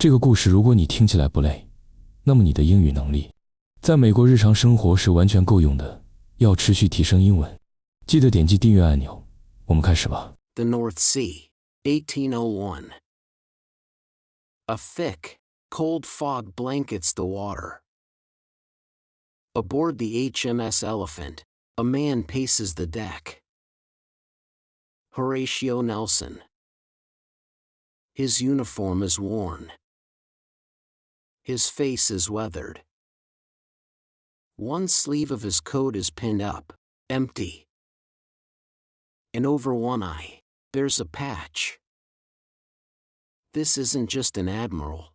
这个故事如果你听起来不累，那么你的英语能力在美国日常生活是完全够用的。要持续提升英文，记得点击订阅按钮。我们开始吧。 The North Sea, 1801. A thick, cold fog blankets the water. Aboard the HMS Elephant, a man paces the deck. Horatio Nelson. His uniform is worn. His face is weathered. One sleeve of his coat is pinned up, empty. And over one eye, there's a patch. This isn't just an admiral.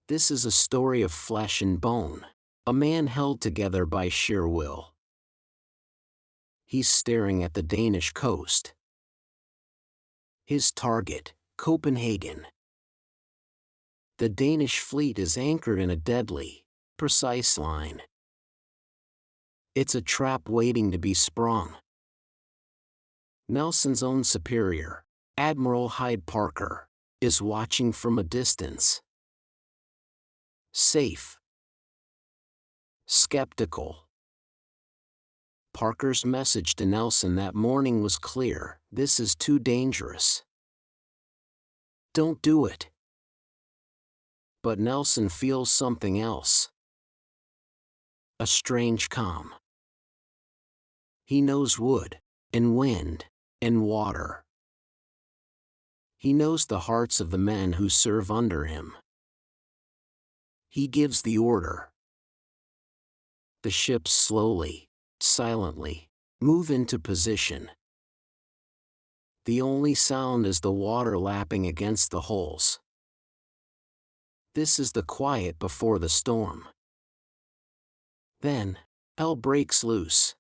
This is a story of flesh and bone, a man held together by sheer will. He's staring at the Danish coast. His target, Copenhagen. The Danish fleet is anchored in a deadly, precise line. It's a trap waiting to be sprung. Nelson's own superior, Admiral Hyde Parker, is watching from a distance. Safe. Skeptical. Parker's message to Nelson that morning was clear: this is too dangerous. Don't do it. But Nelson feels something else. A strange calm. He knows wood, and wind, and water. He knows the hearts of the men who serve under him. He gives the order. The ships slowly, silently, move into position. The only sound is the water lapping against the hulls. This is the quiet before the storm. Then, hell breaks loose.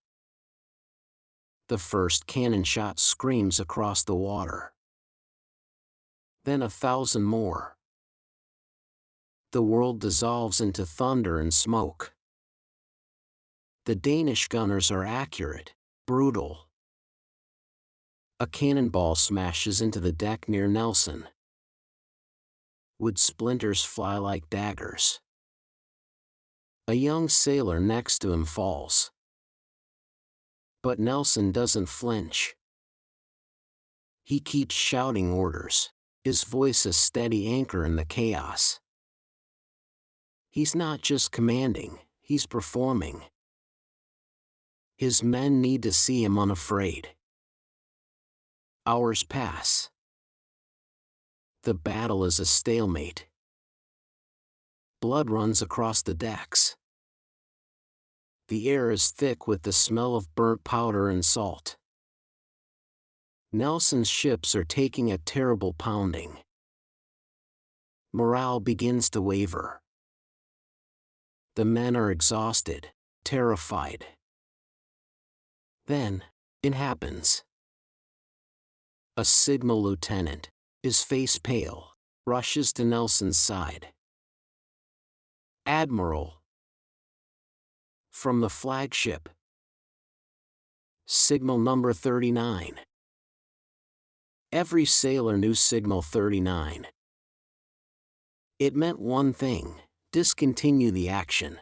The first cannon shot screams across the water. Then 1,000 more. The world dissolves into thunder and smoke. The Danish gunners are accurate, brutal. A cannonball smashes into the deck near Nelson. Wood splinters fly like daggers. A young sailor next to him falls. But Nelson doesn't flinch. He keeps shouting orders, his voice a steady anchor in the chaos. He's not just commanding, he's performing. His men need to see him unafraid. Hours pass. The battle is a stalemate. Blood runs across the decks. The air is thick with the smell of burnt powder and salt. Nelson's ships are taking a terrible pounding. Morale begins to waver. The men are exhausted, terrified. Then, it happens. A signal lieutenant, his face pale, rushes to Nelson's side. "Admiral." From the flagship. Signal number 39. Every sailor knew signal 39. It meant one thing: discontinue the action.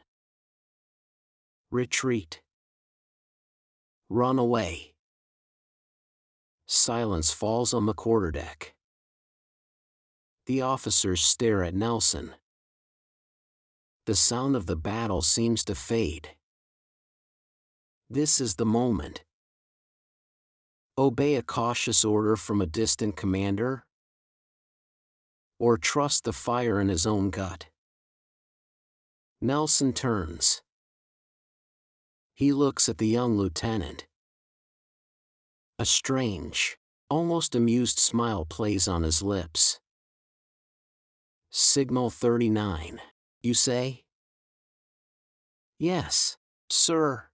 Retreat. Run away. Silence falls on the quarterdeck. The officers stare at Nelson. The sound of the battle seems to fade. This is the moment. Obey a cautious order from a distant commander? Or trust the fire in his own gut? Nelson turns. He looks at the young lieutenant. A strange, almost amused smile plays on his lips. "Signal 39, you say?" "Yes, sir."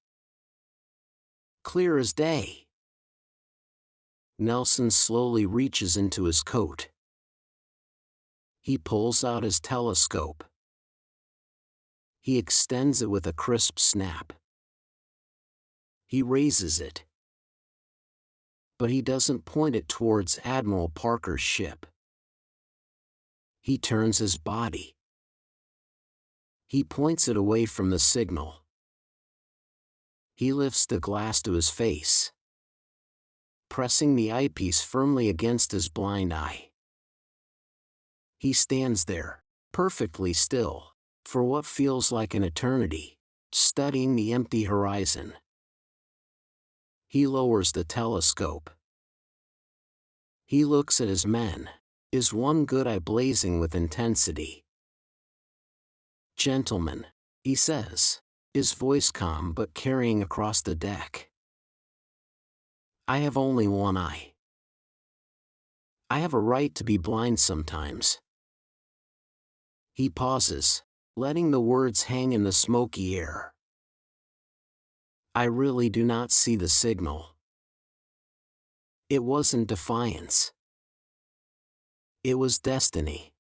"Clear as day." Nelson slowly reaches into his coat. He pulls out his telescope. He extends it with a crisp snap. He raises it. But he doesn't point it towards Admiral Parker's ship. He turns his body. He points it away from the signal. He lifts the glass to his face, pressing the eyepiece firmly against his blind eye. He stands there, perfectly still, for what feels like an eternity, studying the empty horizon. He lowers the telescope. He looks at his men, his one good eye blazing with intensity. "Gentlemen," he says, his voice calm but carrying across the deck. "I have only one eye. I have a right to be blind sometimes." He pauses, letting the words hang in the smoky air. "I really do not see the signal." It wasn't defiance. It was destiny.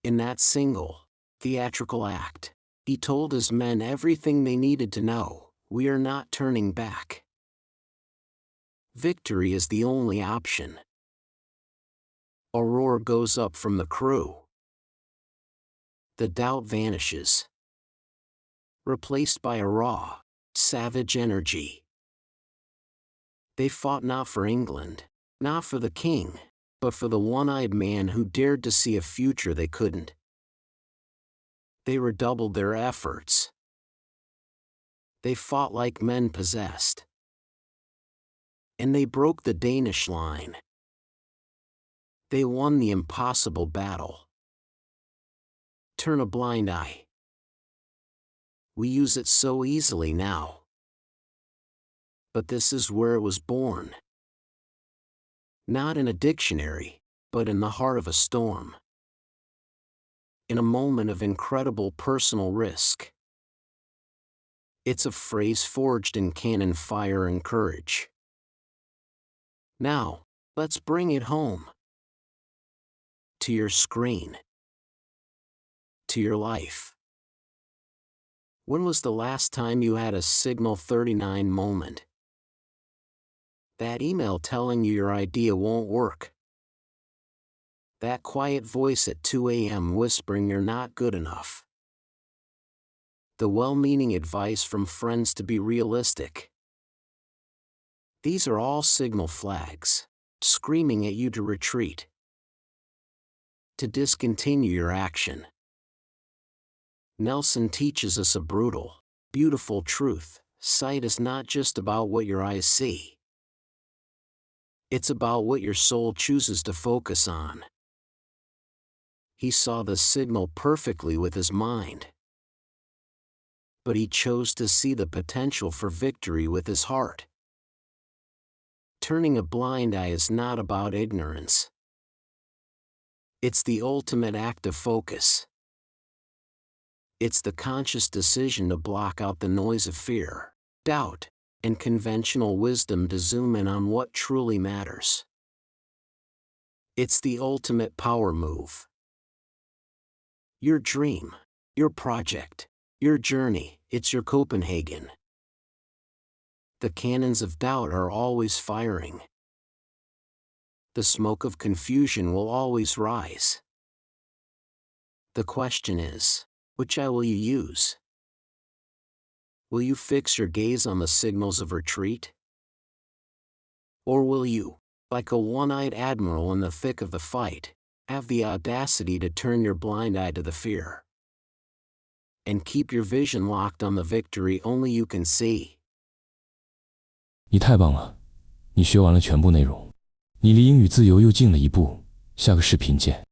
In that single, theatrical act, he told his men everything they needed to know: we are not turning back. Victory is the only option. A roar goes up from the crew. The doubt vanishes, replaced by a raw, savage energy. They fought not for England, not for the king, but for the one-eyed man who dared to see a future they couldn't. They redoubled their efforts. They fought like men possessed. And they broke the Danish line. They won the impossible battle. Turn a blind eye. We use it so easily now. But this is where it was born. Not in a dictionary, but in the heart of a storm. In a moment of incredible personal risk. It's a phrase forged in cannon fire and courage. Now, let's bring it home. To your screen. To your life. When was the last time you had a Signal 39 moment? That email telling you your idea won't work. That quiet voice at 2 a.m. whispering you're not good enough. The well-meaning advice from friends to be realistic. These are all signal flags, screaming at you to retreat. To discontinue your action. Nelson teaches us a brutal, beautiful truth: sight is not just about what your eyes see. It's about what your soul chooses to focus on. He saw the signal perfectly with his mind. But he chose to see the potential for victory with his heart. Turning a blind eye is not about ignorance. It's the ultimate act of focus. It's the conscious decision to block out the noise of fear, doubt, and conventional wisdom to zoom in on what truly matters. It's the ultimate power move. Your dream, your project, your journey, it's your Copenhagen. The cannons of doubt are always firing. The smoke of confusion will always rise. The question is, which eye will you use? Will you fix your gaze on the signals of retreat? Or will you, like a one-eyed admiral in the thick of the fight, have the audacity to turn your blind eye to the fear? And keep your vision locked on the victory only you can see. 你太棒了，你学完了全部内容，你离英语自由又近了一步，下个视频见。